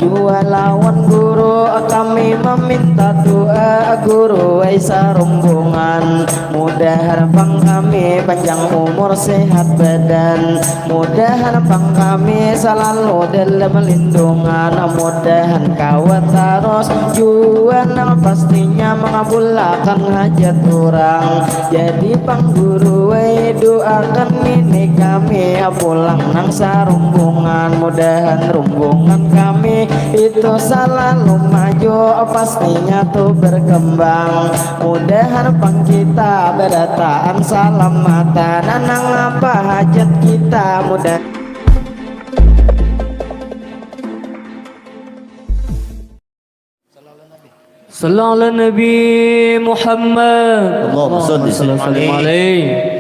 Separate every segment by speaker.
Speaker 1: jualawan guru, kami meminta doa guru Waisa rombongan. Mudah harapan kami panjang umur sehat badan, mudah harapan kami selalu dalam lindungan, mudahan kawat terus jualan pastinya mengabulkan hajat orang. Jadi pangguru doakan ini kami pulang nang sarumbungan, mudahan rumbungan kami itu selalu maju pastinya tuh berkembang, mudahan pang kita berdataan salamatan nang apa hajat kita mudah.
Speaker 2: Sallallahu ala Nabi Muhammad.
Speaker 3: Allahumma salli alaihi.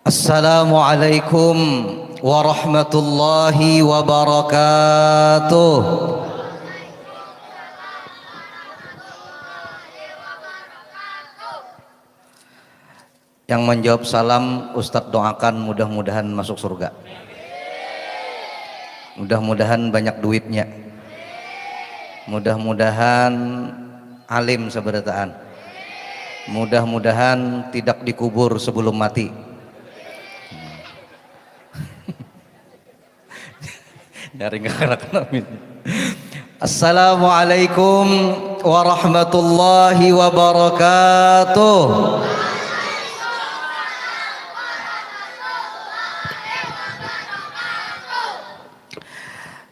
Speaker 3: Assalamualaikum warahmatullahi wabarakatuh. Yang menjawab salam Ustadz doakan mudah-mudahan masuk surga, mudah-mudahan banyak duitnya, mudah-mudahan alim seberataan, mudah-mudahan tidak dikubur sebelum mati. Assalamualaikum warahmatullahi wabarakatuh.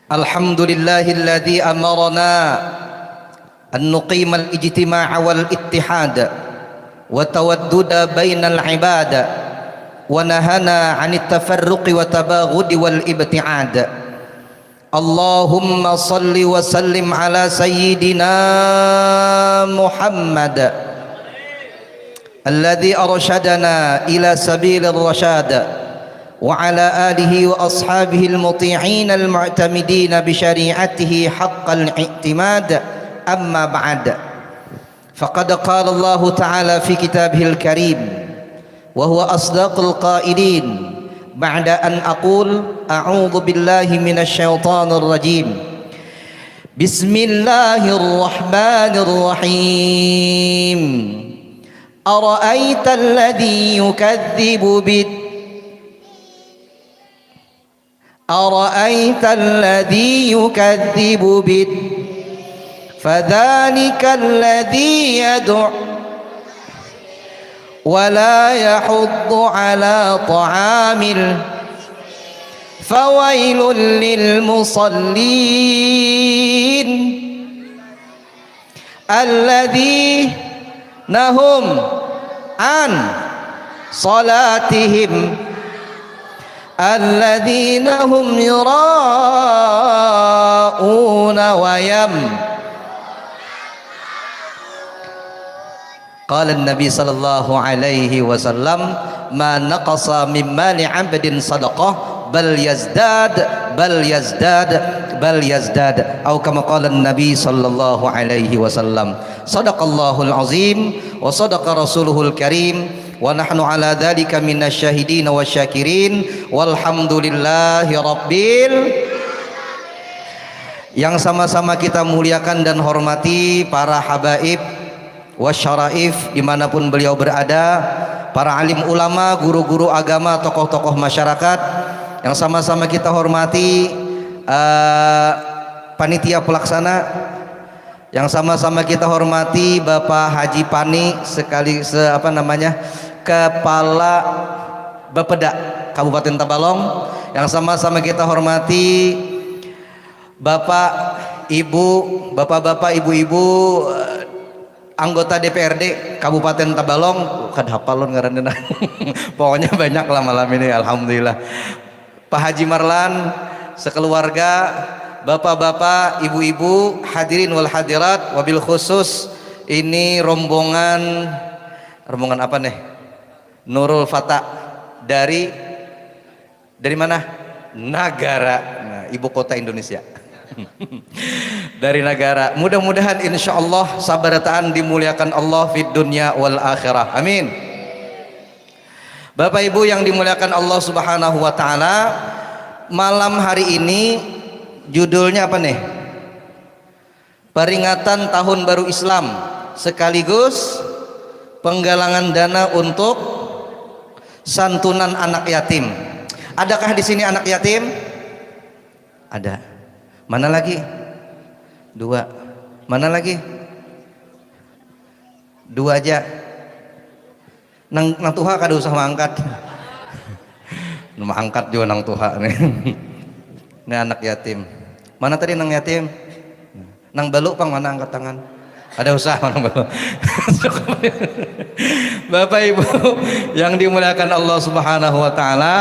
Speaker 3: Alhamdulillahilladzi amarna an nuqima al-ijtima'a wal ittihad wa tawadduda bainal ibad wa nahana 'anit tafarruqi wa tabaghudi wal ibti'ad. Allahumma salli wa sallim ala sayyidina Muhammad alladhi arshadana ila sabilir rasyad wa ala alihi wa ashabihi al-muti'in al-mu'tamidin bi syari'atihi haqqal i'timad. Amma ba'd, faqad qala Allah ta'ala fi kitabihil karim wa huwa asdaqul qailin ba'da an aqul a'udzu billahi minasy syaithanir rajim. Bismillahirrahmanirrahim. Ara'aita alladhi yukadzibu bid Ara'aita alladhi yukadzibu bid fadzalika alladhi yad'u ولا يحض على طعام فويل للمصلين الذين هم عن صلاتهم الذين هم يراءون Qala Nabi sallallahu alaihi wasallam ma naqasa min mali 'abdin sadaqah bal yazdad atau kama qala Nabi sallallahu alaihi wasallam. Sadaqallahul azim wa sadaqa rasuluhul karim wa nahnu ala dzalika minasyahidin wasyakirin walhamdulillahi rabbil. Yang sama-sama kita muliakan dan hormati para habaib wasyaraif dimanapun beliau berada, para alim ulama, guru-guru agama, tokoh-tokoh masyarakat yang sama-sama kita hormati, panitia pelaksana yang sama-sama kita hormati, Bapak Haji Pani Kepala Bapeda Kabupaten Tabalong, yang sama-sama kita hormati Bapak Ibu, Bapak-bapak, Ibu-ibu anggota DPRD Kabupaten Tabalong, kan hafalon ngaranna. Pokoknya banyak lah malam ini, alhamdulillah. Pak Haji Marlan sekeluarga, bapak-bapak, ibu-ibu, hadirin wal hadirat, wabil khusus ini rombongan apa nih? Nurul Fatah dari mana? Negara, nah, ibu kota Indonesia. Dari negara. Mudah-mudahan insya Allah sabarataan dimuliakan Allah fid dunya wal akhirah. Amin. Bapak Ibu yang dimuliakan Allah Subhanahu wa taala, malam hari ini judulnya apa nih? Peringatan Tahun Baru Islam sekaligus penggalangan dana untuk santunan anak yatim. Adakah di sini anak yatim? Ada. Mana lagi? 2. Mana lagi? 2 aja. Nang tuha kada usah mangkat. Mangkat juga nang tuha nih. Ini anak yatim. Mana tadi nang yatim? Nang balu pang mana angkat tangan? Ada usaha nang balu. Bapak Ibu yang dimuliakan Allah Subhanahu wa taala,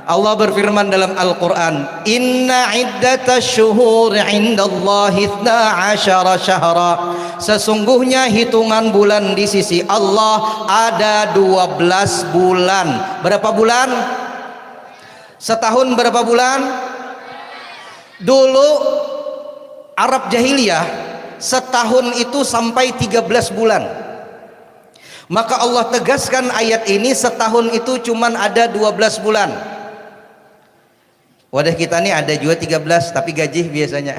Speaker 3: Allah berfirman dalam Al-Quran, Inna iddatash syuhur indallahi 12 syahra. Sesungguhnya hitungan bulan di sisi Allah ada 12 bulan. Berapa bulan? Setahun berapa bulan? Dulu Arab jahiliyah setahun itu sampai 13 bulan. Maka Allah tegaskan ayat ini, setahun itu cuman ada 12 bulan. Wadah kita nih ada juga 13, tapi gaji biasanya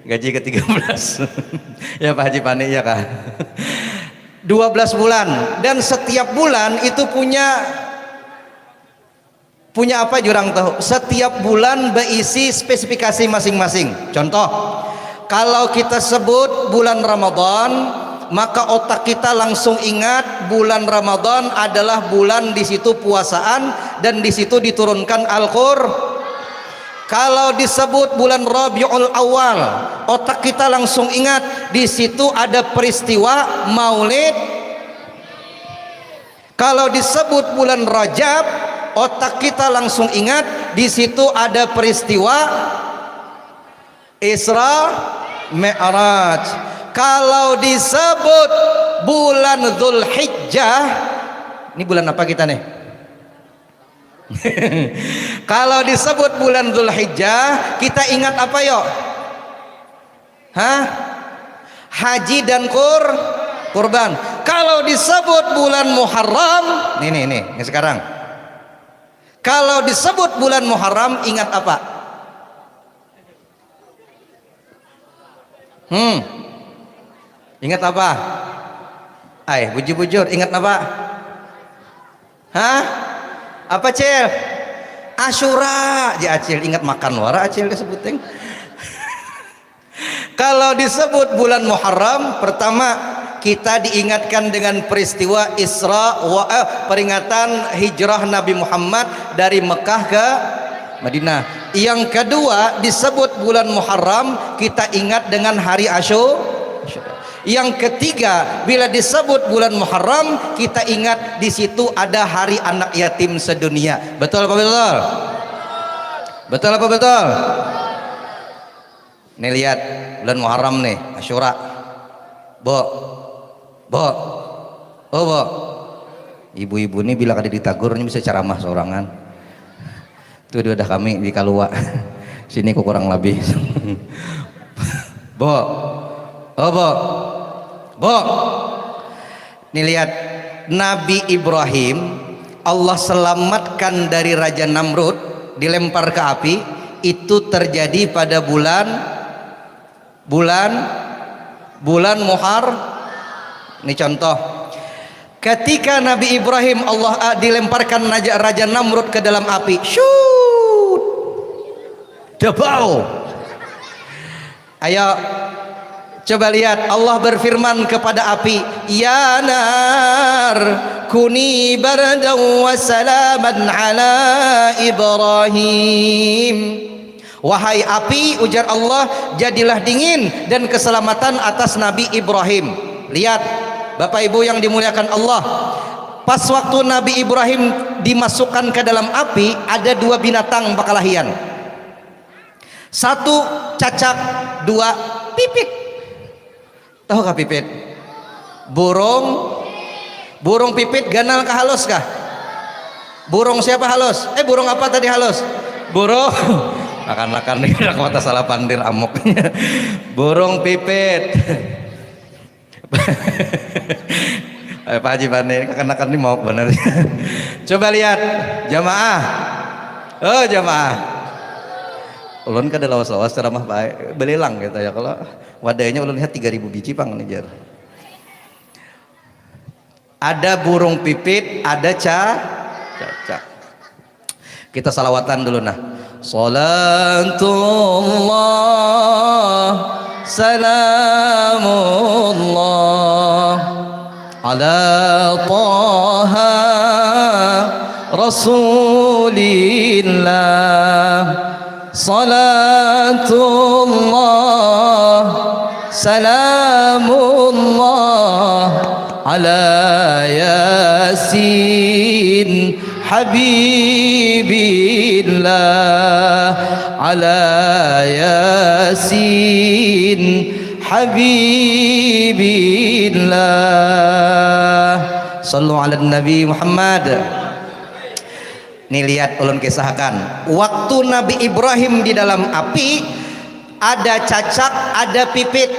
Speaker 3: gaji ke 13. Ya Pak Haji Panik ya Kak. 12 bulan, dan setiap bulan itu punya apa jurang tahu. Setiap bulan berisi spesifikasi masing-masing. Contoh, kalau kita sebut bulan Ramadan, maka otak kita langsung ingat bulan Ramadan adalah bulan di situ puasaan dan di situ diturunkan Al-Qur'an. Kalau disebut bulan Rabiul Awal, otak kita langsung ingat di situ ada peristiwa Maulid. Kalau disebut bulan Rajab, otak kita langsung ingat di situ ada peristiwa Isra Mi'raj. Kalau disebut bulan Dzulhijjah, ini bulan apa kita nih? Kalau disebut bulan Dzulhijjah, kita ingat apa yuk? Hah? Haji dan kurban. Kalau disebut bulan Muharram, nih sekarang. Kalau disebut bulan Muharram, ingat apa? Ingat apa? Bujur-bujur, ingat apa? Hah? Apa Cil? Asyura. Ya Acil ingat makan wara Acil disebutnya. Kalau disebut bulan Muharram, pertama kita diingatkan dengan peristiwa peringatan hijrah Nabi Muhammad dari Mekah ke Madinah. Yang kedua disebut bulan Muharram, kita ingat dengan hari Asyura. Yang ketiga, bila disebut bulan Muharram, kita ingat di situ ada hari anak yatim sedunia. Betul apa betul? Betul apa betul? Nih lihat bulan Muharram nih, Asyura. Bo. Ibu-ibu ini bila kada ditagur ini bisa ceramah seorangan. Tuh udah kami di Kalua. Sini ku kurang lebih. Bo. Nih lihat, Nabi Ibrahim Allah selamatkan dari Raja Namrud, dilempar ke api. Itu terjadi pada bulan Muharram. Ini contoh. Ketika Nabi Ibrahim Allah dilemparkan Raja Namrud ke dalam api, shoot, debau. Ayo coba lihat, Allah berfirman kepada api, ya nar kuni bardan wa salaman ala Ibrahim. Wahai api, ujar Allah, jadilah dingin dan keselamatan atas Nabi Ibrahim. Lihat Bapak Ibu yang dimuliakan Allah, pas waktu Nabi Ibrahim dimasukkan ke dalam api, ada 2 binatang bakalahian. 1 cacak, 2 pipit. Tahu kah pipit? Burung pipit ganal kah halus kah? Burung siapa halus? Burung apa tadi halus? Burung akan nih mata salah pandir amoknya. Burung pipit. Pak Haji Bani akan ini mau bener. Coba lihat jamaah. Oh jamaah. Ulun kada lawas-lawas ceramah baik belilang gitu ya. Kalau wadahnya ulun lihat 3000 biji pang nih. Ada burung pipit, ada cacak. Kita salawatan dulu nah. Salatullah salamullah ala taha rasulillah. Salatullah salamullah ala yasin habibillah ala yasin habibillah. Sallu ala nabi Muhammad. Nih lihat ulun kisahkan waktu Nabi Ibrahim di dalam api, ada cacak ada pipit.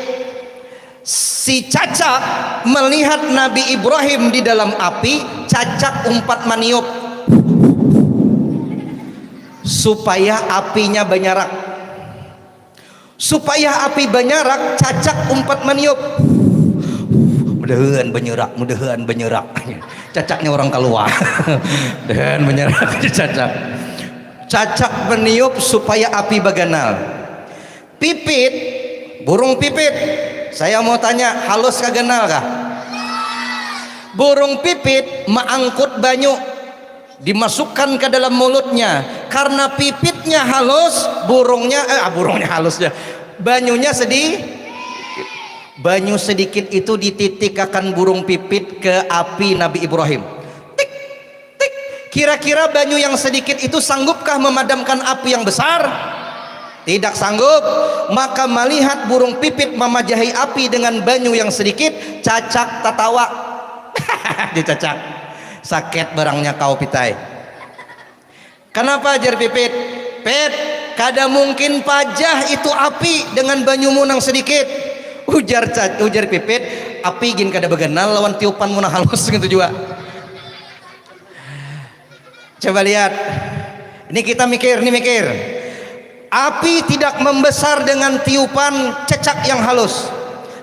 Speaker 3: Si cacak melihat Nabi Ibrahim di dalam api, cacak umpat maniup supaya apinya banyarak. Supaya api banyarak, cacak umpat maniup. Mudahan banyerak. Cacaknya orang keluar. Dan banyerak cacak. Cacak meniup supaya api baganal. Pipit, burung pipit. Saya mau tanya, halus kaganal kah? Burung pipit mengangkut banyu, dimasukkan ke dalam mulutnya. Karena pipitnya halus, burungnya halus ya. Banyunya banyu sedikit itu dititikkan burung pipit ke api Nabi Ibrahim. Tik tik. Kira-kira banyu yang sedikit itu sanggupkah memadamkan api yang besar? Tidak sanggup. Maka melihat burung pipit memajahi api dengan banyu yang sedikit, cacak tertawa. Dicacak. Sakit barangnya kau pitai. Kenapa jar pipit? Pit, kada mungkin pajah itu api dengan banyumu nang sedikit. Ujar pipit, api gin kada begenal lawan tiupan munah halus gitu juga. Coba lihat. Ini kita mikir. Api tidak membesar dengan tiupan cecak yang halus.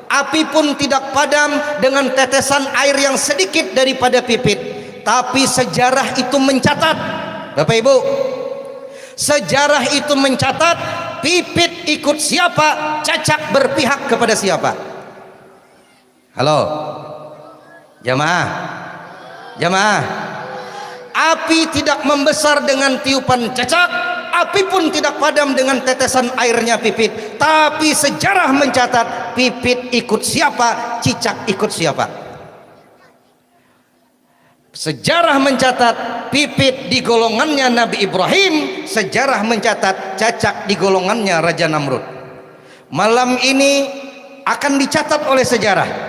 Speaker 3: Api pun tidak padam dengan tetesan air yang sedikit daripada pipit. Tapi sejarah itu mencatat, Bapak Ibu, sejarah itu mencatat pipit ikut siapa, cacak berpihak kepada siapa. Halo jamaah. Api tidak membesar dengan tiupan cacak, api pun tidak padam dengan tetesan airnya pipit. Tapi sejarah mencatat pipit ikut siapa, cicak ikut siapa. Sejarah mencatat pipit di golongannya Nabi Ibrahim, sejarah mencatat cacak di golongannya Raja Namrud. Malam ini akan dicatat oleh sejarah.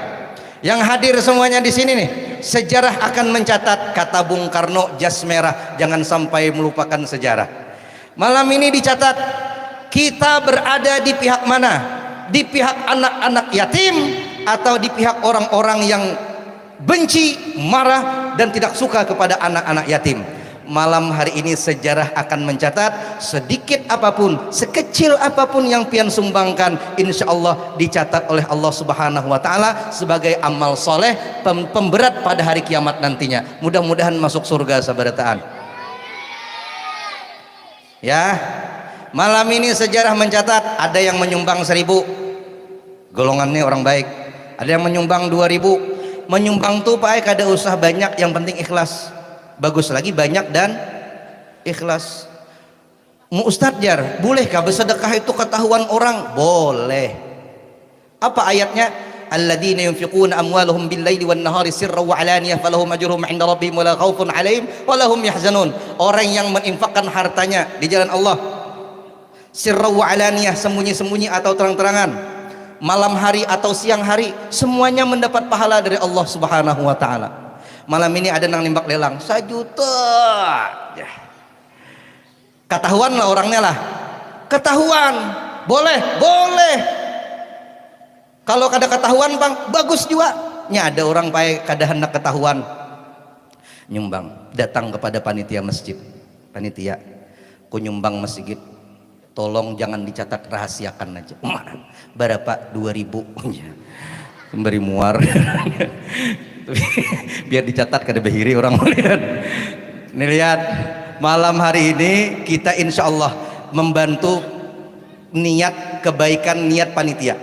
Speaker 3: Yang hadir semuanya di sini nih, sejarah akan mencatat, kata Bung Karno, jas merah, jangan sampai melupakan sejarah. Malam ini dicatat kita berada di pihak mana? Di pihak anak-anak yatim atau di pihak orang-orang yang benci, marah dan tidak suka kepada anak-anak yatim. Malam hari ini sejarah akan mencatat sedikit apapun, sekecil apapun yang pian sumbangkan, insya Allah dicatat oleh Allah Subhanahu wa Ta'ala sebagai amal soleh pemberat pada hari kiamat nantinya. Mudah-mudahan masuk surga sabarataan. Ya, malam ini sejarah mencatat ada yang menyumbang 1000, golongannya orang baik. Ada yang menyumbang 2000. Menyumbang tuh Pak, kada usah banyak, yang penting ikhlas. Bagus lagi banyak dan ikhlas. Mu Ustadz Jar, bolehkah bersedekah itu ketahuan orang? Boleh. Apa ayatnya? Alladzina yunfiquna amwalahum bil-laili wan-nahari sirran wa 'alaniyah falahum ajruhum 'inda rabbihim wa la khaufun 'alaihim wa lahum yahzanun. Orang yang menginfakkan hartanya di jalan Allah sirran wa 'alaniyah, sembunyi-sembunyi atau terang-terangan, malam hari atau siang hari, semuanya mendapat pahala dari Allah Subhanahu wa Ta'ala. malam ini ada nang nimbak lelang 1 juta. Ya. Ketahuan lah orangnya lah. Ketahuan. Boleh, boleh. Kalau kada ketahuan bang, bagus juga. Nya ada orang pakai kada hendak ketahuan. Nyumbang, datang kepada panitia masjid. Panitia, ku nyumbang masjid. Tolong jangan dicatat, rahasiakan aja. Berapa? 2.000. Memberi muar. Biar dicatat kada bahiri orang melihat. Ini lihat, malam hari ini kita insya Allah membantu niat kebaikan niat panitia.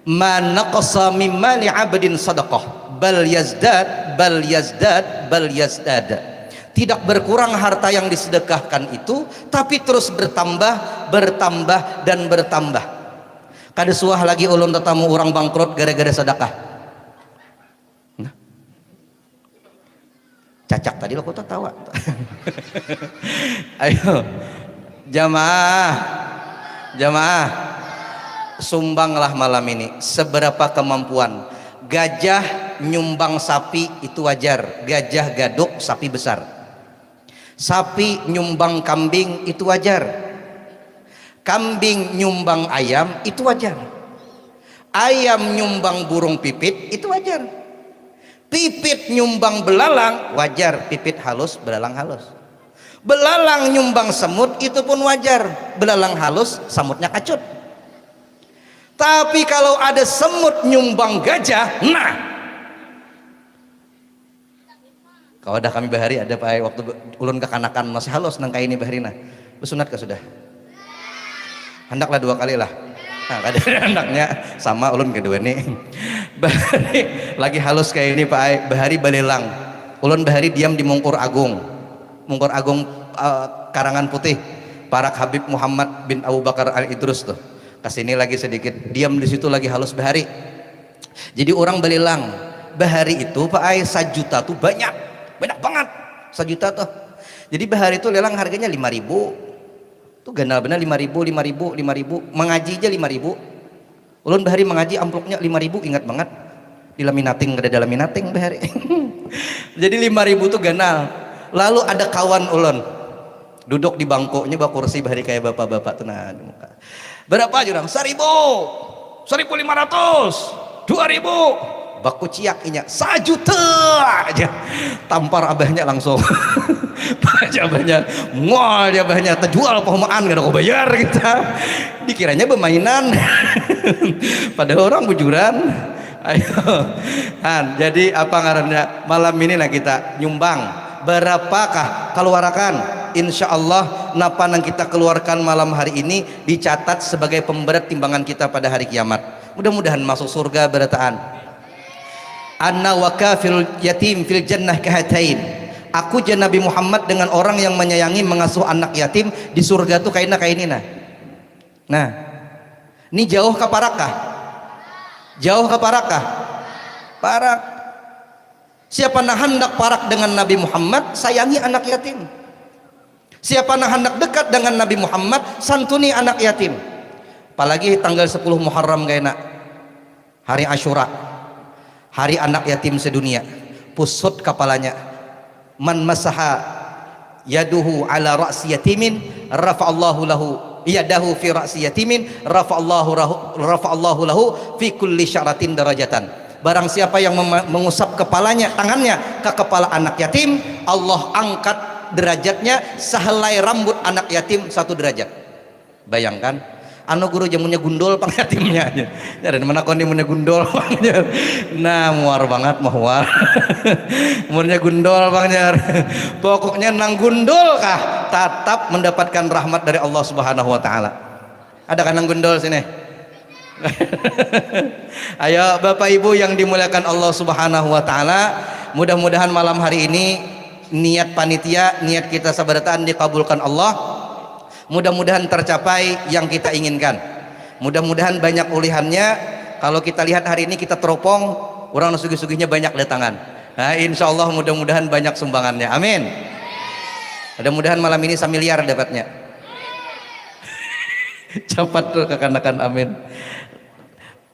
Speaker 3: Man naqasa mimma li'abdin sadaqah bal yazdad bal yazdad bal yazdad. Tidak berkurang harta yang disedekahkan itu, tapi terus bertambah, bertambah dan bertambah. Kada suah lagi ulun tetamu orang bangkrut gara-gara sedekah. Nah. Cacak tadi lo kok tawa. Ayo jamaah, jamaah, sumbanglah malam ini seberapa kemampuan. Gajah nyumbang sapi itu wajar, gajah gaduk sapi besar. Sapi nyumbang kambing itu wajar, kambing nyumbang ayam itu wajar, ayam nyumbang burung pipit itu wajar, pipit nyumbang belalang wajar, pipit halus belalang halus, belalang nyumbang semut itu pun wajar, belalang halus semutnya kacut. Tapi kalau ada semut nyumbang gajah, nah kalau ada kami bahari ada pak waktu ulun kekanakan masih halus nang kaini baharina besunat ke sudah hendaklah 2 kali lah. Nah ada hendaknya sama ulun kedua nih bahari lagi halus kayak ini pak bahari balelang ulun bahari diam di Mungkur Agung Karangan Putih Parak Habib Muhammad bin Abu Bakar Al Idrus tuh kesini lagi sedikit diam di situ lagi halus bahari. Jadi orang balelang bahari itu pak 1 juta tuh banyak banget 1 juta tuh. Jadi bahari itu lelang harganya 5.000 tuh ganal benar 5.000 mengaji aja 5.000. Ulun bahari mengaji amplopnya 5.000 ingat banget di laminating ada dalam laminating bahari. Jadi 5.000 tuh ganal. Lalu ada kawan ulun duduk di bangkunya bawa kursi bahari kayak bapak-bapak tuh nah di muka. Berapa jurang? 1.000 1.500 2.000 baku ciak inya 1 juta aja tampar abahnya langsung. Abahnya mual dia abahnya terjual pohmaan gak ada kau bayar kita dikiranya bermainan. Padahal orang bujuran. Ayo Han, jadi apa ngarannya malam ini lah kita nyumbang berapakah keluarkan insya Allah napa yang kita keluarkan malam hari ini dicatat sebagai pemberat timbangan kita pada hari kiamat. Mudah-mudahan masuk surga berataan. Anna wa kafirul yatim fil jannah kahatain. Aku jan Nabi Muhammad dengan orang yang menyayangi mengasuh anak yatim di surga tuh kayak ini nah. Nah, ini jauh ke parakah? Jauh ke parakah? Parak. Siapa nah hendak parak dengan Nabi Muhammad, sayangi anak yatim. Siapa nah hendak dekat dengan Nabi Muhammad, santuni anak yatim. Apalagi tanggal 10 Muharram kayaknya hari Asyura, hari anak yatim sedunia. Pusut kepalanya, man masaha yaduhu ala ra'si yatimin rafa'allahu lahu yadahu fi ra'si yatimin rafa'allahu lahu fi kulli syaratin darajatan. Barang siapa yang mengusap kepalanya, tangannya ke kepala anak yatim, Allah angkat derajatnya sehelai rambut anak yatim 1 derajat. Bayangkan anu guru jamunya gundul pang yatimnya aja dan mana kondi munnya gundol pangnya nah muar banget muar umurnya gundol pangnya pokoknya nang gundul kah tetap mendapatkan rahmat dari Allah Subhanahu wa taala. Ada kan nang gundol sini? Ayo Bapak Ibu yang dimuliakan Allah Subhanahu wa taala, mudah-mudahan malam hari ini niat panitia, niat kita sabarataan dikabulkan Allah. Mudah-mudahan tercapai yang kita inginkan. Mudah-mudahan banyak ulihannya. Kalau kita lihat hari ini kita teropong, orang sugih-sugihnya banyak datangan. Nah, insya Allah mudah-mudahan banyak sumbangannya. Amin. Mudah-mudahan malam ini samiliar dapatnya. Cepat tuh kekanakan amin.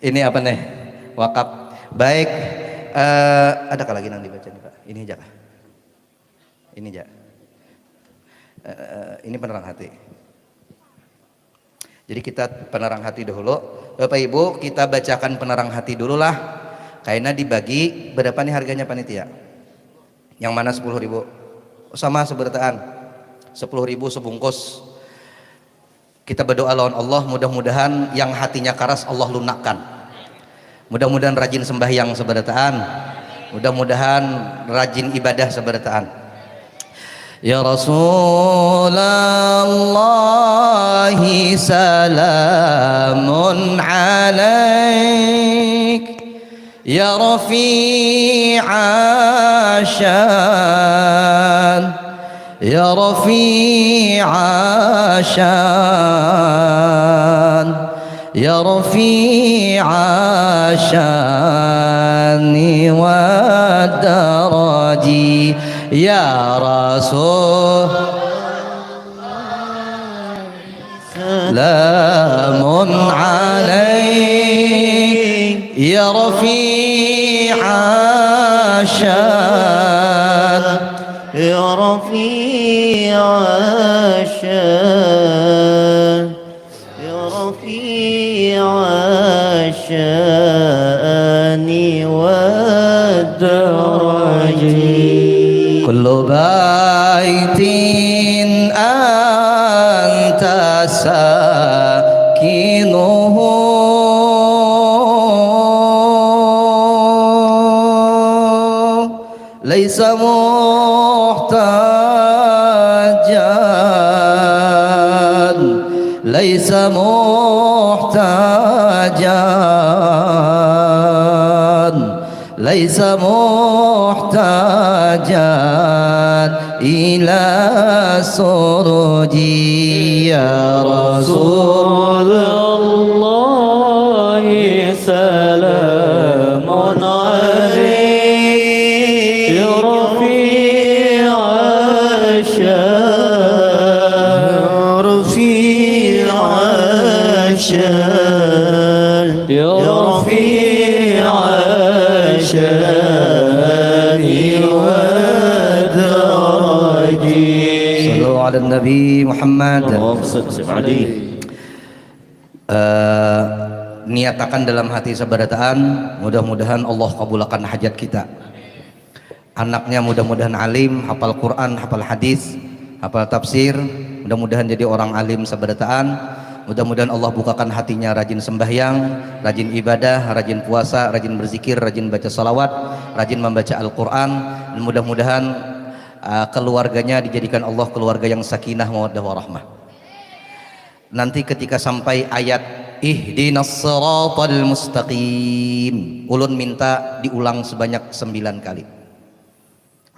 Speaker 3: Ini apa nih? Wakaf. Baik. Adakah lagi yang dibaca nih Pak? Ini aja. Ini aja. Ini penerang hati. Jadi kita penerang hati dulu. Bapak Ibu, kita bacakan penerang hati dulu lah. Karena dibagi berapa nih harganya panitia? Yang mana 10.000? Sama seberataan. 10.000 sebungkus. Kita berdoa lawan Allah, mudah-mudahan yang hatinya keras Allah lunakkan. Mudah-mudahan rajin sembahyang seberataan. Mudah-mudahan rajin ibadah seberataan. Ya Rasulullah salamun alaik ya Rafi'a syan ya Rafi'a syan ya Rafi'a syani wa daraji ya Rasul salamun alaik ya Rafi'a syan ya Rafi'a syan ya Rafi'a syani wa daraji kullu baitin anta sakinuhu laysa muhtajan laysa muhtajan laysa muhtajan ila suruji ya Rasulullah salamun alaik ya Rafi'a syan Rafi'a syan ya Rafi'a syani wa daraji sallu ala Nabi Muhammad niatakan dalam hati sabarataan mudah-mudahan Allah kabulkan hajat kita. Anaknya mudah-mudahan alim, hafal Quran, hafal hadis, hafal tafsir, mudah-mudahan jadi orang alim sabarataan. Mudah-mudahan Allah bukakan hatinya rajin sembahyang, rajin ibadah, rajin puasa, rajin berzikir, rajin baca salawat, rajin membaca Al-Quran, dan mudah-mudahan keluarganya dijadikan Allah keluarga yang sakinah, mawaddah, warahmah. Nanti ketika sampai ayat ihdinas siratal mustaqim, ulun minta diulang sebanyak 9 kali.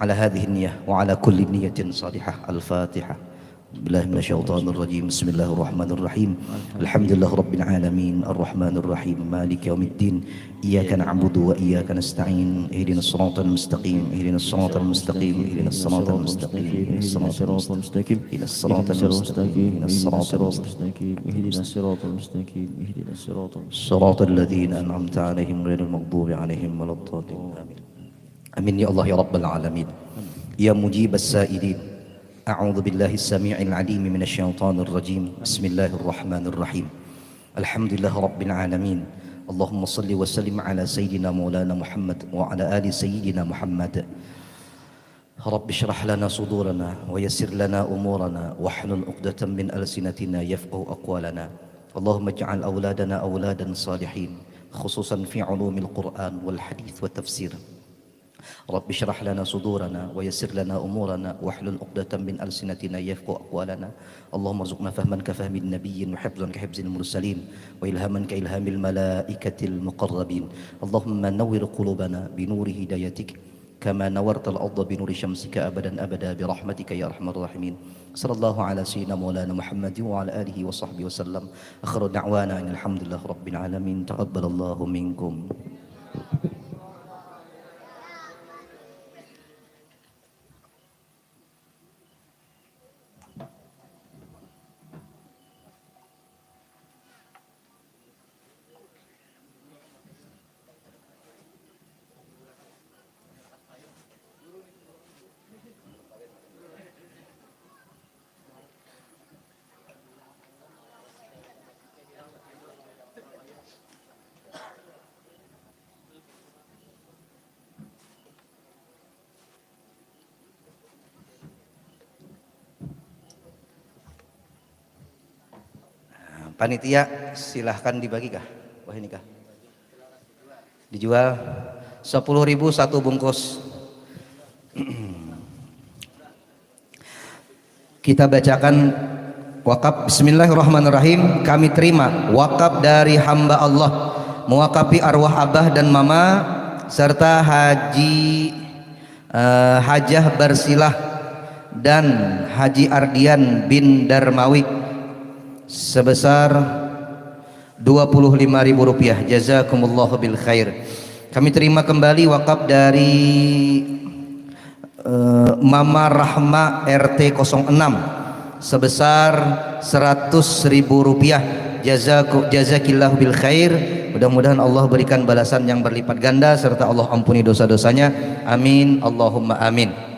Speaker 3: Ala hadhihi niyyah wa ala kulli niyyatin salihah. Al-Fatihah. Billahi minasyaitonir rajim. Bismillahirrahmanirrahim. Alhamdulillah rabbil alamin arrahmanir rahim maliki yaumiddin iyyaka na'budu wa iyyaka nasta'in ihdinas siratal mustaqim ihdinas siratal mustaqim ihdinas siratal mustaqim ihdinas siratal mustaqim ihdinas siratal mustaqim ihdinas siratal mustaqim ihdinas siratal mustaqim ihdinas siratal siratal ladzina an'amta 'alaihim ghairil maghdubi 'alaihim waladdallin amin. Amin ya Allah ya rabbal alamin ya mujibas sa'ilin. أعوذ بالله السميع العليم من الشيطان الرجيم بسم الله الرحمن الرحيم الحمد لله رب العالمين اللهم صل وسلم على سيدنا مولانا محمد وعلى آل سيدنا محمد رب اشرح لنا صدورنا ويسر لنا أمورنا واحلل عقدة من ألسنتنا يفقهوا أقوالنا اللهم اجعل أولادنا أولادا صالحين خصوصا في علوم القرآن والحديث والتفسير رب اشرح لنا صدورنا ويسر لنا أمورنا واحلل عقدة من ألسنتنا يفقهوا أقوالنا اللهم ارزقنا فهما كفهم النبي وحفظا كحفظ المرسلين وإلهاما كإلهام الملائكة المقربين اللهم نور قلوبنا بنور هدايتك كما نورت الأرض بنور شمسك أبدا أبدا برحمتك يا أرحم الراحمين صلى الله على سيدنا مولانا محمد وعلى آله وصحبه وسلم آخر دعوانا أن الحمد لله رب العالمين تقبل الله منكم. Panitia silahkan dibagi kah? Wah ini kah? Dijual 10.000 satu bungkus. Kita bacakan wakaf. Bismillahirrahmanirrahim. Kami terima wakaf dari hamba Allah mewakafi arwah abah dan mama serta Hajah Barsilah dan Haji Ardian bin Darmawi sebesar Rp25.000. Jazakumullahu bil khair. Kami terima kembali wakaf dari Mama Rahma RT 06 sebesar Rp100.000. Jazakillahu bil khair. Mudah-mudahan Allah berikan balasan yang berlipat ganda serta Allah ampuni dosa-dosanya. Amin Allahumma amin.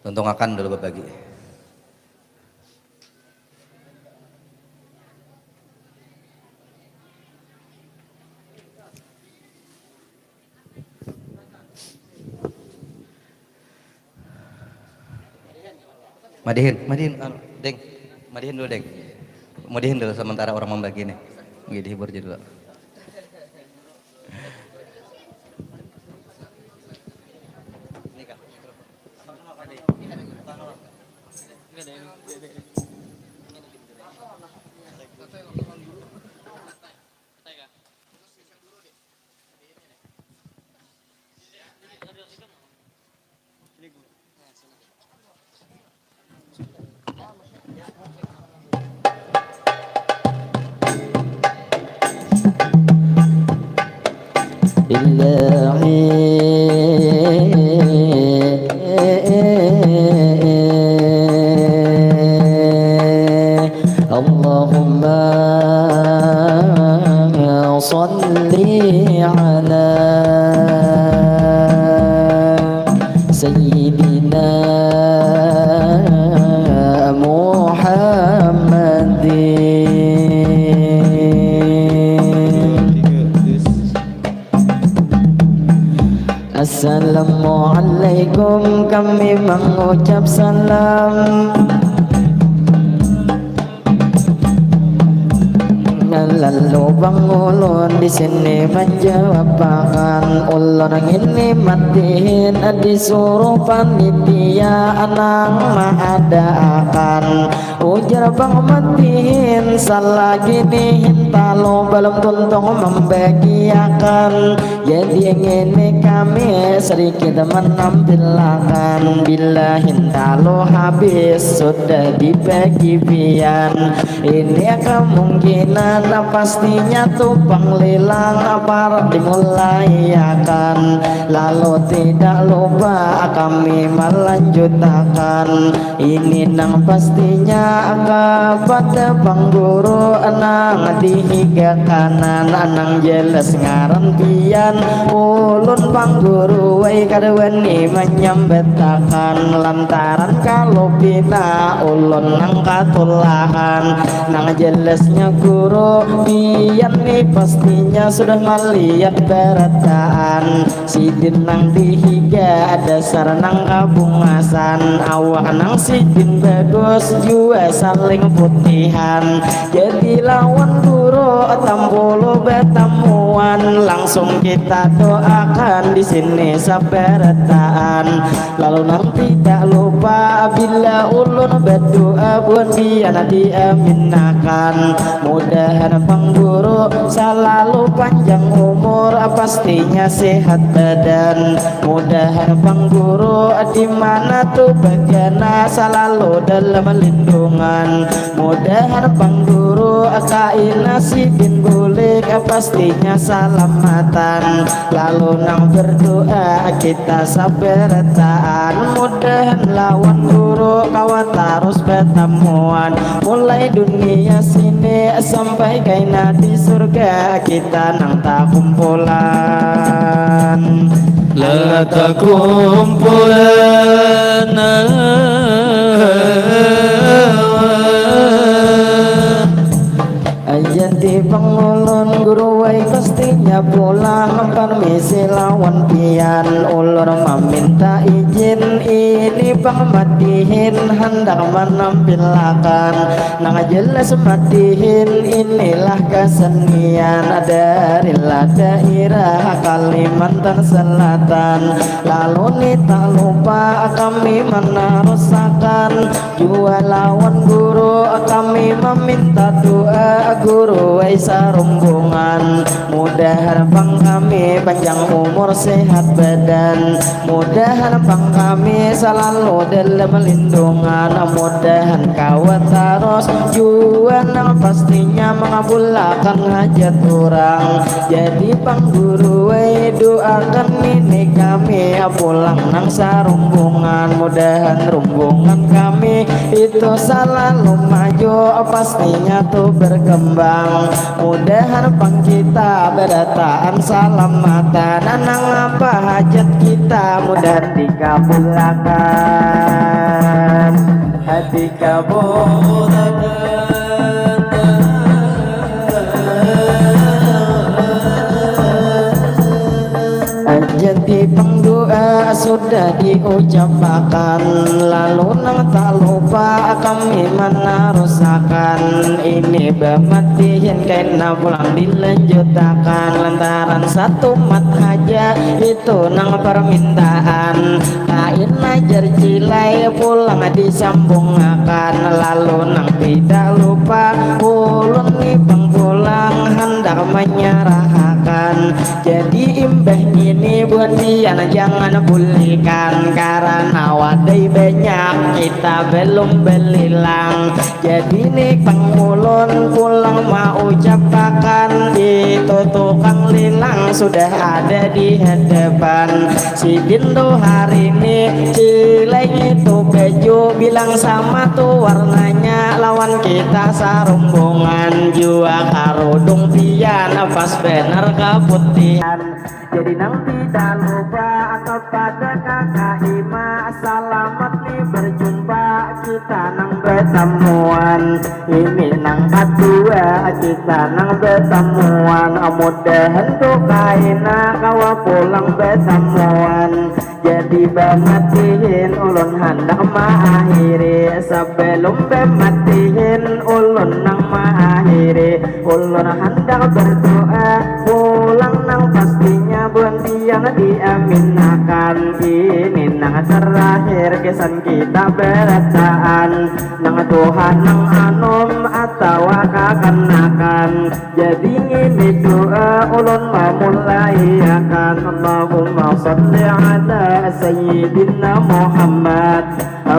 Speaker 3: Untung akan dulu berbagi. Madihin, Deng, madihin dulu Deng, madihin dulu sementara orang membagi nih, nggak dihibur dulu.
Speaker 1: Allahumma salli ala Sayyidina Assalamualaikum, kami mengucap salam. Lalu Bang Ulun di sini menjawab bahkan ulun ini matiin disuruh panitia anang mengadakan ujar Bang matiin salah gini hintalo belum tuntung membagiakan jadi ini kami sedikit menampilkan bila hintalo habis sudah dibagi pian ini kemungkinan pastinya tumpang lilang apa dimulai akan lalu tidak lupa kami melanjutkan ini nang pastinya pada Bang Guru nang di higa kanan nang jelas ngaran pian ulun Bang Guru wai kadewani menyambetakan lantaran kalau bina ulun nang katulahan nang jelasnya guru pian nih pastinya sudah melihat berataan sidin nang dihiga dasar nang kabungasan awak nang sidin bagus juga saling putihan jadi lawan guru tampulu betamuan langsung kita doakan di sini sabarataan lalu nang tidak lupa bila ulun berdoa buat dia diaminakan mudah Bang Guru selalu panjang umur pastinya sehat badan mudahan Bang Guru di mana tuh bagiana selalu dalam lindungan mudahan Bang Guru kaina Sidin bulik pastinya salamatan, lalu nang berdoa kita sabaratan. Mudahan lawan guru kawan terus bertemuan, mulai dunia sini sampai kaina di surga kita nang tak kumpulan.
Speaker 2: La takumpulan
Speaker 1: jadi pengulun guru wai pastinya pulang, permisi lawan pian ulur meminta izin ini pamadihin hendak menampilkan nang jelas madihin inilah kesenian dari daerah Kalimantan Selatan. Lalu nih tak lupa kami meneruskan jua lawan guru, kami meminta doa guru Waisa rombongan, mudah bang kami panjang umur sehat badan, mudahan bang kami selalu dalam lindungan, mudahan kawat terus juan pastinya mengabulkan hajat orang. Jadi bang guru doakan ini kami pulang nang sarumbungan, mudahan rombongan kami itu selalu maju pastinya tuh berkembang, mudahan pang kita berdataan salamatan, nang apa hajat kita mudah dikabulkan, dikabulkan. Jadi pengdoa sudah diucapkan, lalu nang tak lupa kami meneruskan ini bematiin kaina pulang dilanjutkan lantaran satu mat haja itu nang permintaan kain ajar cilai pulang disambungkan, lalu nang tidak lupa ulun nih pulang hendak menyerahkan. Jadi imbah ini buat dia jangan pulihkan, karena wadai banyak kita belum belilang. Jadi nih pengulun pulang mau ucapkan itu tukang lilang sudah ada di hadapan. Si Dindo hari ini cilai itu baju bilang sama tuh warnanya lawan kita sarumbungan jua karudung pian pas bener keputihan. Jadi nang tidak lupa kepada kakak Ima, selamat nih berjumpa kita nang bertemuan. Ini nang kedua kita nang bertemuan, mudahan tuh kaina kawa pulang bertemuan. Jadi bematiin ulun hendak mengakhiri, sebelum bematiin ulun nang mengakhiri, ulun hendak berdoa pulang nang pastinya buantian diaminakan. Ini nang terakhir kesan kita berataan nang Tuhan nang anom atau kakenakan. Jadi ini doa ulun memulai akan Allahumma sholli ala Sayyidina Muhammad,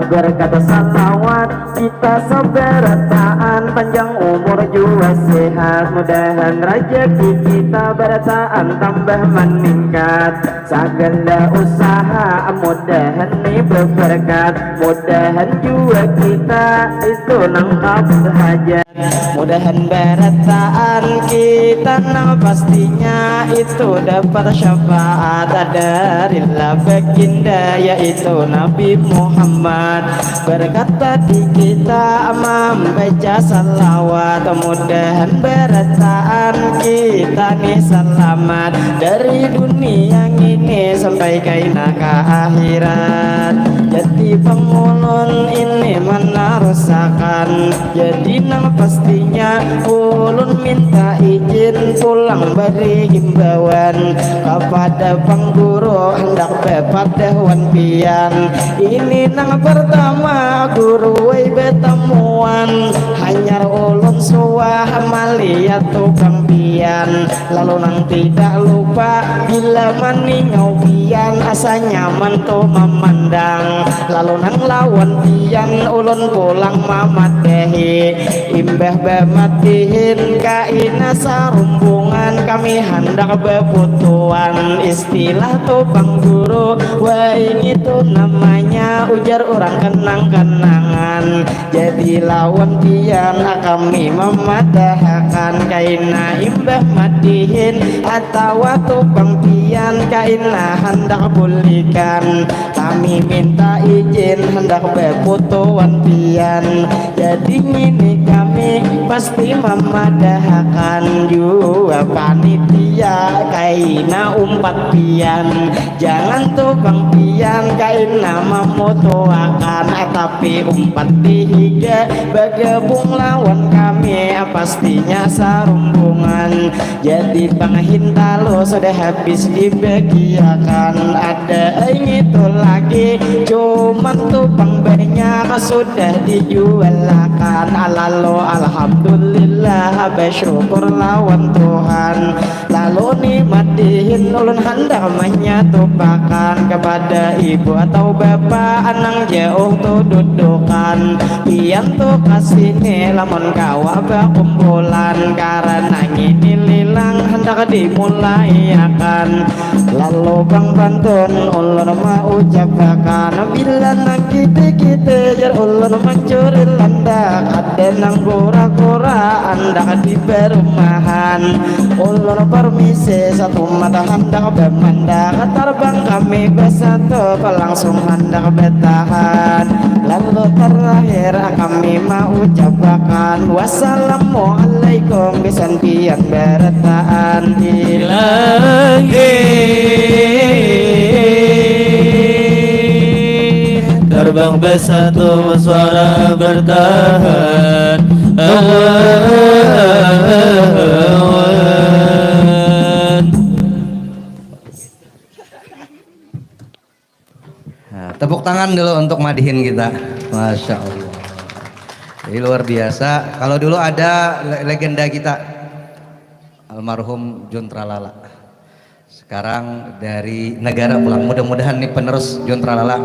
Speaker 1: berkata salawat kita seberataan panjang umur juga sehat, mudahan rezeki kita berataan tambah meningkat, segala usaha mudahan nih berberkat, mudahan juga kita itu nangkap hajat, mudahan berataan kita nang pastinya itu dapat syafaat dari baginda yaitu Nabi Muhammad. Berkata di kita membaca salawat, mudahan berataan kita nih selamat dari dunia ini sampai kaina ke akhirat. Jadi pengulun ini meneruskan, jadi nang pastinya ulun minta izin pulang beri himbauan kepada pengguru hendak bepada wan pian. Ini nang pertama guru bertemuan hanyar ulun suah maliat tukang pian. pian, lalu nang tidak lupa bila meningau pian asa nyaman tu memandang, lalu nang lawan pian ulun pulang mamat dehi imbah bematihin kaina sarumbungan kami hendak beputuan istilah tu bang guru wah ini tuh namanya ujar orang kenang-kenangan jadi lawan pian kami memadahkan kaina imbah matihin atau bang pian kaina hendak bulikan kami minta izin hendak beputuan pian jadi ini kami pasti memadahkan juga panitia kaina umpat pian jangan tuh bang pian kaina memutuakan tapi umpat tiga bergabung lawan kami pastinya sarumbungan jadi bang hintalo sudah habis dibagiakan ada itu lagi cuman tuh bang banyak sudah dijualakan lalu alhamdulillah bersyukur lawan Tuhan lalu nikmatin ulun hendak menyatukan kepada ibu atau bapak anang jauh tuh dudukan pian tuh kasih nih lamun kawa kumpulan karena ini lilang hendak dimulai akan lalu bang bantun ulun mau ucapkan bila nang kita jar ulun mencuri landak ada nang kura-kura anda di perumahan ulun permisi satu mata hendak bermandak terbang kami bersatu langsung hendak bertahan lalu terakhir kami mau ucapkan wassalamualaikum bisantian berataan ilahi
Speaker 2: terbang bersatu suara bertahan
Speaker 3: Nah, tepuk tangan dulu untuk madihin kita. Masya Allah. Ini luar biasa. Kalau dulu ada legenda kita almarhum Jun Tralala. Sekarang dari negara pulang. Mudah-mudahan nih penerus Jun Tralala.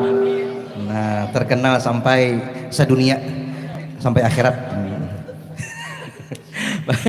Speaker 3: Nah, terkenal sampai sedunia, sampai akhirat.